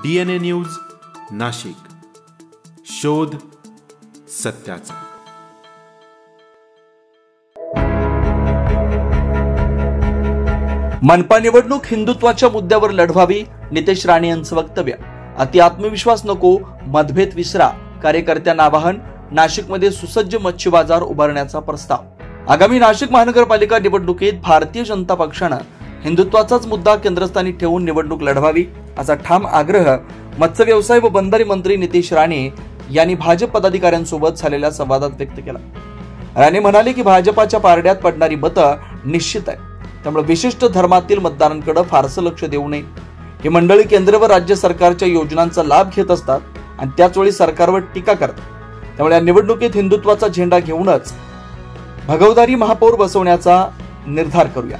DNA news Nashik, शोध सत्याचा। मनपा निवडणूक हिंदुत्वाच्या मुद्द्यावर लढवावी, नितेश राणे यांचं वक्तव्य। अति आत्मविश्वास नको, मतभेद विसरा, कार्यकर्त्यांना आवाहन। नाशिकमध्ये सुसज्ज मच्छी बाजार उभारण्याचा प्रस्ताव। आगामी नाशिक महानगरपालिका निवडणुकीत भारतीय जनता पक्षानं हिंदुत्वाचाच मुद्दा केंद्रस्थानी ठेवून निवडणूक लढवावी, असा ठाम आग्रह मत्स्य व्यवसाय व बंदरे मंत्री नितेश राणे यांनी भाजप पदाधिकाऱ्यांसोबत झालेल्या संवादात व्यक्त केला। राणे म्हणाले की भाजपाच्या पारड्यात पडणारी मतं निश्चित आहे, त्यामुळे विशिष्ट धर्मातील मतदारांकडे फारसं लक्ष देऊ नये। ही मंडळी केंद्र व राज्य सरकारच्या योजनांचा लाभ घेत असतात आणि त्याच वेळी सरकारवर टीका करतात, त्यामुळे या निवडणुकीत हिंदुत्वाचा झेंडा घेऊनच भगवदारी महापौर बसवण्याचा निर्धार करूया।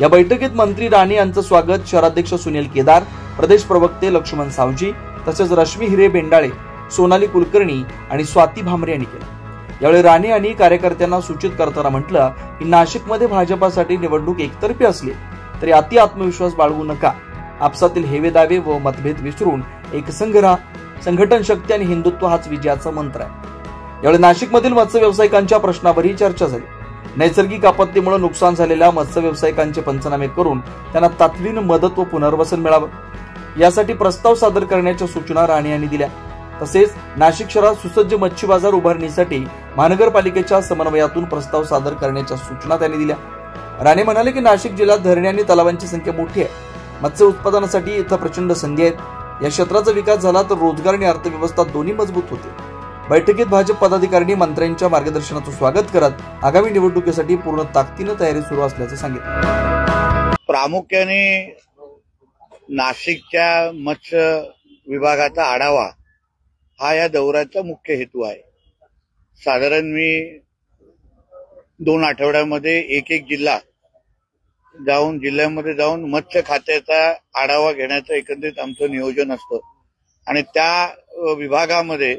या बैठकीत मंत्री राणे यांचं स्वागत शहराध्यक्ष सुनील केदार, प्रदेश प्रवक्ते लक्ष्मण सावजी तसेच रश्मी हिरे बेंडाळे, सोनाली कुलकर्णी आणि स्वाती भामरे यांनी केलं। यावेळी राणे यांनी कार्यकर्त्यांना सूचित करताना म्हटलं की नाशिकमध्ये भाजपासाठी निवडणूक एकतर्फी असली तरी अति आत्मविश्वास बाळगू नका। आपसातील हेवे दावे व मतभेद विसरून एकसंघ राहा, संघटन शक्ती आणि हिंदुत्व हाच विजयाचा मंत्र आहे। यावेळी नाशिकमधील मत्स्य व्यावसायिकांच्या प्रश्नावरही चर्चा झाली। नैसर्गिक आपत्तीमुळे नुकसान झालेल्या मत्स्य व्यावसायिकांचे पंचनामे करून त्यांना तातडीने मदत व पुनर्वसन मिळावं, यासाठी प्रस्ताव सादर करण्याच्या सूचना राणे यांनी दिल्या। तसेच नाशिक शहरात सुसज्ज मच्छी बाजार उभारणीसाठी महानगरपालिकेच्या समन्वयातून प्रस्ताव सादर करण्याच्या सूचना त्यांनी दिल्या। राणे म्हणाले की नाशिक जिल्ह्यात धरणे आणि तलावांची संख्या मोठी आहे, मत्स्य उत्पादनासाठी इथं प्रचंड संधी आहेत। या क्षेत्राचा विकास झाला तर रोजगार आणि अर्थव्यवस्था दोन्ही मजबूत होते। बैठकीत भाजप पदाधिकाऱ्यांनी मंत्र्यांच्या मार्गदर्शनाचं स्वागत करत आगामी निवडणुकीसाठी पूर्ण ताकदीने तयारी सुरू असल्याचं सांगितलं। प्रामुख्याने नाशिकच्या मत्स्य विभागाचा आढावा हा या दौऱ्याचा मुख्य हेतू आहे। साधारण मी 2 आठवड्यामध्ये एक जिल्ह्यामध्ये जाऊन मत्स्य खात्याचा आढावा घेण्याचं एकंदरीत आमचं नियोजन असतं आणि त्या विभागामध्ये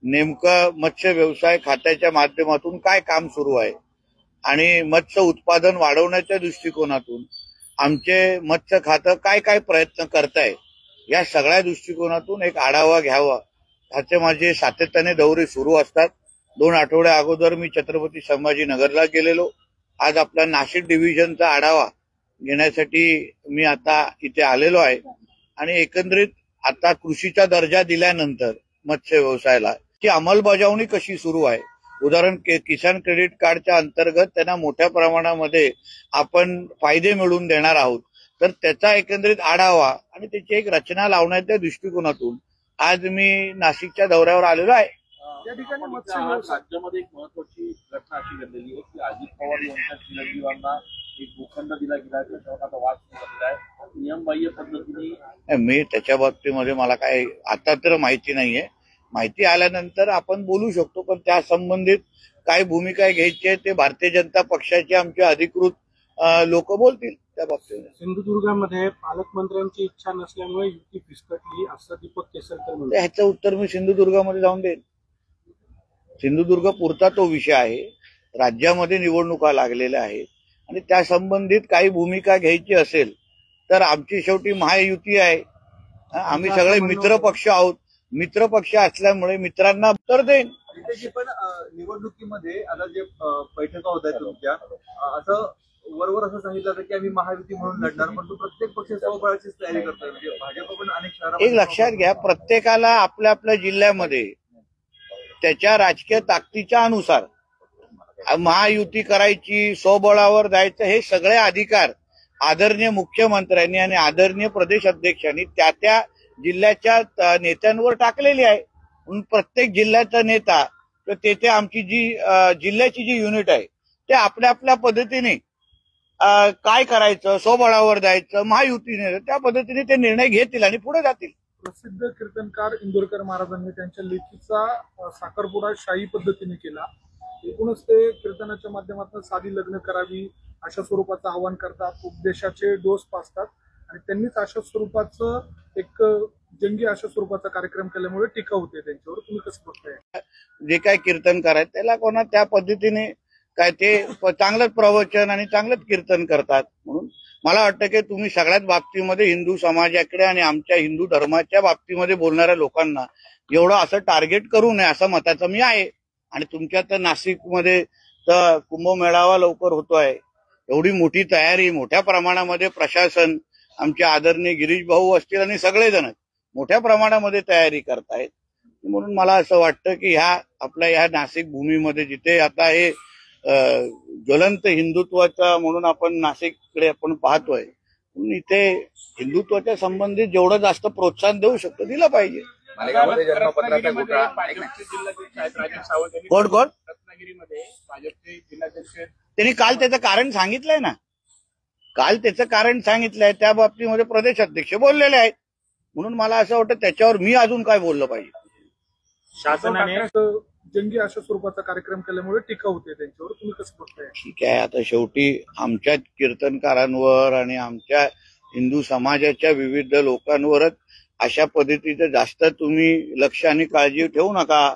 नेमकं मत्स्य व्यवसाय खात्याच्या माध्यमातून काय काम सुरू आहे आणि मत्स्य उत्पादन वाढवण्याच्या दृष्टिकोनातून आमचे मत्स्य खातं काय काय प्रयत्न करताय, या सगळ्या दृष्टिकोनातून एक आढावा घ्यावा, ह्याचे माझे सातत्याने दौरे सुरू असतात। 2 आठवड्या अगोदर मी छत्रपती संभाजीनगरला गेलेलो। आज आपला नाशिक डिव्हिजनचा आढावा घेण्यासाठी मी आता इथे आलेलो आहे आणि एकंदरीत आता कृषीचा दर्जा दिल्यानंतर मत्स्य व्यवसायाला ची अंमलबजावणी कशी सुरू आहे। उदाहरण किसान क्रेडिट कार्डच्या अंतर्गत त्यांना मोठ्या प्रमाणामध्ये आपण फायदे मिळवून देणार आहोत, तर त्याचा एकंदरीत आढावा आणि त्याची एक रचना लावण्याच्या दृष्टिकोनातून आज मी नाशिकच्या दौऱ्यावर आलेलो आहे। या ठिकाणी राज्यामध्ये एक महत्वाची घटना अशी घडलेली आहे की अजित पवार यांच्या चिरंजीवांना एक भूखंड दिला गेला, त्याच्यावर आता वाद झालेला आहे। नियमबाह्य पद्धतीने मी त्याच्या बाबतीमध्ये मला काय आता तर माहिती नाहीये, माहिती आल्यानंतर आपण बोलू शकतो, पण त्या संबंधित काय भूमिका घ्यायची आहे ते भारतीय जनता पक्षाचे आमचे अधिकृत लोक बोलतील त्या बाबतीत। सिंधुदुर्गामध्ये पालकमंत्र्यांची इच्छा नसल्यामुळे युती फिसकटली असं दीपक केसरकर म्हणतात। ह्याचं उत्तर मी सिंधुदुर्गामध्ये जाऊन देईन। सिंधुदुर्ग पुरता तो विषय आहे, राज्यामध्ये निवडणुका लागलेल्या आहेत आणि त्या संबंधित काही भूमिका घ्यायची असेल तर आमची शेवटी महायुती आहे, आम्ही सगळे मित्र पक्ष आहोत। मित्र पक्ष असल्यामुळे मित्रांना उत्तर देईन। पण निवडणुकीमध्ये आता जे बैठका होत आहेत तुमच्या, असं वरवर असं सांगितलं होतं की आम्ही महायुती म्हणून लढणार, पण तो प्रत्येक पक्ष स्वबळाचीच तयारी करतोय, म्हणजे भाजप पण अनेक शहरात। एक लक्षात घ्या, प्रत्येकाला आपल्या आपल्या जिल्ह्यामध्ये त्याच्या राजकीय ताकदीच्या अनुसार महायुती करायची, स्वबळावर जायचं, हे सगळे अधिकार आदरणीय मुख्यमंत्र्यांनी आणि आदरणीय प्रदेश अध्यक्षांनी त्या जिल्ह्याच्या नेत्यांवर टाकलेली आहे। म्हणून प्रत्येक जिल्ह्याचा नेता तेथे आमची जी जिल्ह्याची जी युनिट आहे ते आपल्या आपल्या पद्धतीने काय करायचं, स्वबळावर जायचं, महायुतीने त्या पद्धतीने ते निर्णय घेतील आणि पुढे जातील। प्रसिद्ध कीर्तनकार इंदोरकर महाराजांनी त्यांच्या लेखीचा साखरपुडा शाही पद्धतीने केला। एकूणच ते कीर्तनाच्या माध्यमातून साधी लग्न करावी अशा स्वरूपाचं आवाहन करतात, उपदेशाचे डोस पाचतात आणि त्यांनीच अशा स्वरूपाचं एक जंगी अशा स्वरूपाचा कार्यक्रम केल्यामुळे टीका होते त्यांच्यावर, तुम्ही कसं बघताय? जे काय कीर्तनकार आहेत त्याला कोणा त्या पद्धतीने काय ते चांगलंच प्रवचन आणि चांगलंच कीर्तन करतात, म्हणून मला वाटतं की तुम्ही सगळ्याच बाबतीमध्ये हिंदू समाजाकडे आणि आमच्या हिंदू धर्माच्या बाबतीमध्ये बोलणाऱ्या लोकांना एवढं असं टार्गेट करू नये असं मताचं मी आहे. आणि तुमच्या तर नाशिकमध्ये तर कुंभमेळावा लवकर होतोय, एवढी मोठी तयारी, मोठ्या प्रमाणामध्ये प्रशासन, आमचे आदरणीय गिरीश भाऊ असतील आणि सगळेजण मोठ्या प्रमाणामध्ये तयारी करतायत. म्हणून मला असं वाटतं की ह्या नाशिक भूमीमध्ये जिथे आता हे ज्वलंत हिंदुत्वाचा म्हणून आपण नाशिककडे आपण पाहतोय, म्हणून इथे हिंदुत्वाच्या संबंधित जेवढं जास्त प्रोत्साहन देऊ शकतो दिलं पाहिजे. कोण कोण रत्नागिरीमध्ये भाजपचे जिल्हाध्यक्ष त्यांनी काल त्याचं कारण सांगितलंय ना, काल त्याचं कारण सांगितलंय, त्या बाबतीमध्ये प्रदेश अध्यक्ष बोललेले आहेत. म्हणून मला असं वाटतं त्याच्यावर मी अजून काय बोललं पाहिजे. शासनाने जंगी अशा स्वरूपाचा कार्यक्रम केल्यामुळे टीका होते त्यांच्यावर, तुम्ही कसं बघताय? ठीक आहे, आता शेवटी आमच्या कीर्तनकारांवर आणि आमच्या हिंदू समाजाच्या विविध लोकांवरच अशा पद्धतीचं जास्त तुम्ही लक्ष आणि काळजी ठेवू नका.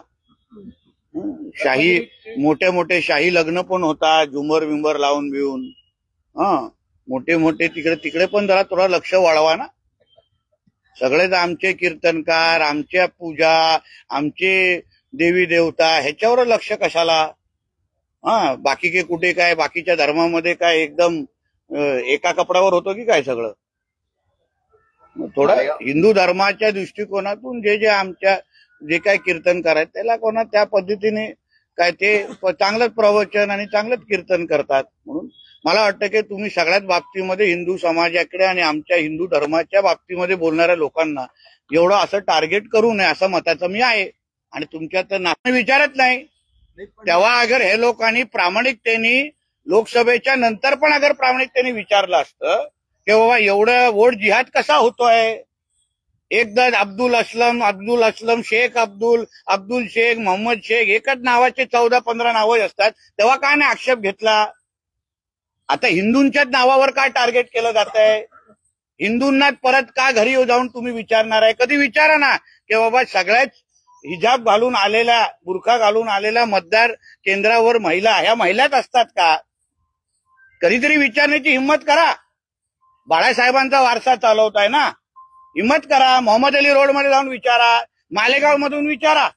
मोठे मोठे शाही लग्न पण होतात, झुंबर विंबर लावून बिवून. मोठे मोठे तिकडे पण जरा थोडा लक्ष वळवा ना. सगळेच आमचे कीर्तनकार, आमच्या पूजा, आमचे देवी देवता ह्याच्यावर लक्ष कशाला? बाकी के कुठे काय, बाकीच्या धर्मामध्ये काय एकदम एका कपड्यावर होतं की काय सगळं? थोडं हिंदू धर्माच्या दृष्टिकोनातून जे काय कीर्तनकार आहेत त्याला कोणा त्या पद्धतीने काय ते चांगलंच प्रवचन आणि चांगलंच कीर्तन करतात. म्हणून मला वाटतं की तुम्ही सगळ्याच बाबतीमध्ये हिंदू समाजाकडे आणि आमच्या हिंदू धर्माच्या बाबतीमध्ये बोलणाऱ्या लोकांना एवढं असं टार्गेट करू नये असं मताचं मी आहे. आणि तुमच्या तर नाव विचारत नाही तेव्हा अगर हे लोकांनी प्रामाणिकतेने लोकसभेच्या नंतर पण अगर प्रामाणिकतेने विचारलं असतं की बाबा एवढं वोट जिहाद कसा होतोय, एकदा अब्दुल असलम, शेख अब्दुल शेख, मोहम्मद शेख एकच नावाचे 14-15 नावं असतात, तेव्हा काय नाही आक्षेप घेतला? आता हिंदूंच्याच नावावर काय टार्गेट केलं जात आहे? हिंदूंना परत का घरी जाऊन तुम्ही विचारणार आहे? कधी विचारा ना की बाबा सगळ्याच हिजाब घालून आलेल्या, बुरखा घालून आलेल्या मतदार केंद्रावर ह्या महिलाच असतात का? कधीतरी विचारण्याची हिंमत करा. बाळासाहेबांचा वारसा चालवताय ना, हिंमत करा. मोहम्मद अली रोड मध्ये जाऊन विचारा, मालेगाव मधून विचारा,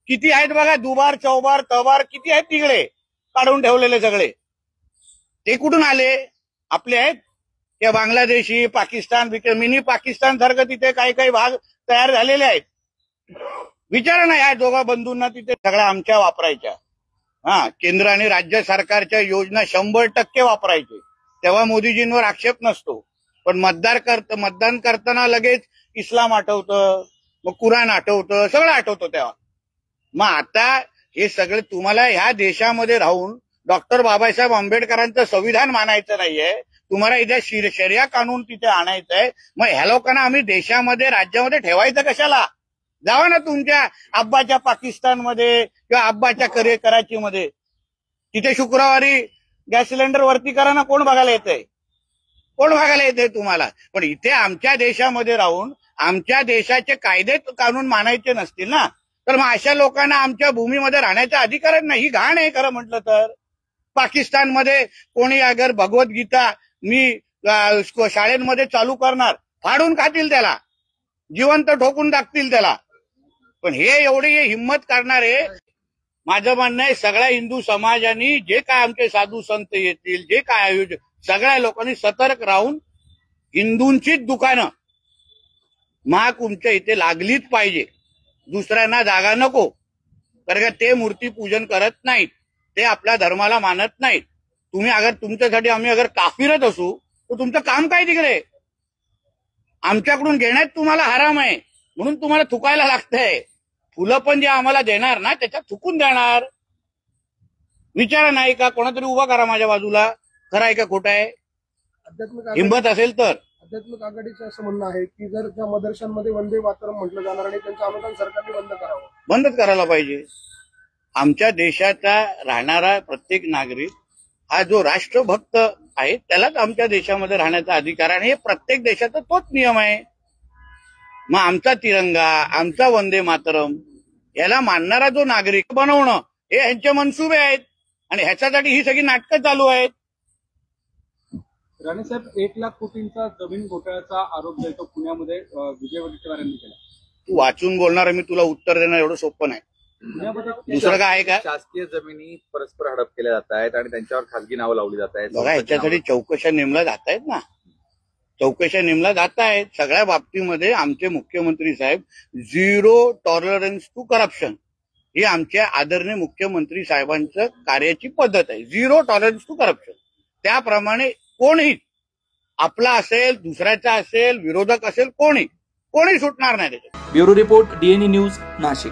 किती आहेत बघा, दुबार चौबार तबार किती आहेत तिकडे काढून ठेवलेले सगळे. ते कुठून आले? आपले आहेत किंवा बांगलादेशी, पाकिस्तान, मिनी पाकिस्तान सारखं तिथे काही भाग तयार झालेले आहेत. विचारा ना या दोघा बंधूंना, तिथे सगळ्या आमच्या वापरायच्या. केंद्र आणि राज्य सरकारच्या योजना 100% वापरायचे, तेव्हा मोदीजींवर आक्षेप नसतो. पण मतदान करताना लगेच इस्लाम आठवतं, मग कुराण आठवतं, सगळं आठवतं तेव्हा. मग आता हे सगळे तुम्हाला ह्या देशामध्ये राहून डॉक्टर बाबासाहेब आंबेडकरांचं संविधान मानायचं नाहीये, तुम्हाला इथे शरिया कानून तिथे आणायचंय. मग ह्या लोकांना आम्ही देशामध्ये, राज्यामध्ये ठेवायचं कशाला? जावा ना तुमच्या अब्बाच्या पाकिस्तानमध्ये किंवा अब्बाच्या कराचीमध्ये, तिथे शुक्रवारी गॅस सिलेंडर वरती करा ना. कोण बघायला येतंय? कोण बघायला येतंय तुम्हाला? पण इथे आमच्या देशामध्ये राहून आमच्या देशाचे कायदे कानून मानायचे नसतील ना, तर मग अशा लोकांना आमच्या भूमीमध्ये राहण्याचा अधिकारच नाही. ही घाण आहे खरं म्हटलं तर. पाकिस्तानमध्ये कोणी अगर भगवद्गीता मी शाळेमध्ये चालू करणार, फाडून खातील त्याला, जिवंत ठोकून टाकतील त्याला. पण हे एवढी हिंमत करणारे, माझं म्हणणं आहे सगळ्या हिंदू समाजाने, जे काय आमचे साधू संत येतील, जे काय आयोजक, सगळ्या लोकांनी सतर्क राहून हिंदूंचीच दुकानं महाकुंभच्या इथे लागलीच पाहिजे. दुसऱ्यांना जागा नको, कारण ते मूर्ती पूजन करत नाहीत, ते आपल्या धर्माला मानत नाहीत. तुम्ही अगर तुमच्यासाठी आम्ही अगर काफिरच असू तर तुमचं काम काय तिकडे? आमच्याकडून घेण्यात तुम्हाला हराम आहे, म्हणून तुम्हाला थुकायला लागतंय. फुलं पण जे आम्हाला देणार ना त्याच्यात थुकून देणार. विचारा नाही का? कोणातरी उभा करा माझ्या बाजूला, खरं आहे का खोटं आहे? हिंमत असेल तर. आध्यात्मिक आघाडीचं असं म्हणणं आहे की जर त्या मदरशांमध्ये वंदे मातरम म्हटलं जाणार आणि त्यांचं अनुदान सरकारने बंद करावं. बंदच करायला पाहिजे. आमच्या देशाचा राहणारा प्रत्येक नागरिक हा जो राष्ट्रभक्त आहे त्यालाच आमच्या देशामध्ये राहण्याचा अधिकार आहे, आणि हे प्रत्येक देशाचा तोच नियम आहे. मग आमचा तिरंगा, आमचा वंदे मातरम याला मानणारा जो नागरिक बनवणं हे ह्यांचे मनसुबे आहेत, आणि ह्याच्यासाठी ही सगळी नाटकं चालू आहेत. राणेसाहेब 1 लाख कोटींचा जमीन घोटाळ्याचा आरोप जो आहे तो पुण्यामध्ये विजय वडेट्टीवार यांनी केला. तू वाचून बोलणार मी तुला उत्तर देणं एवढं सोपं नाही. पुण्यामध्ये दुसरं काय आहे का? शासकीय जमिनी परस्पर हडप केल्या जात आहेत आणि त्यांच्यावर खासगी नावं लावली जात आहेत. बघा, याच्यासाठी चौकशा नेमल्या जात आहेत ना, चौकशा नेमल्या जात आहेत. सगळ्या बाबतीमध्ये आमचे मुख्यमंत्री साहेब 0 टॉलरन्स टू करप्शन ही आमच्या आदरणीय मुख्यमंत्री साहेबांचं कार्याची पद्धत आहे. 0 टॉलरन्स टू करप्शन. त्याप्रमाणे कोणी आपला असेल, दुसऱ्याचा असेल, विरोधक असेल, कोणी सुटणार नाही त्याच्यात. Bureau report, DNA news, Nashik.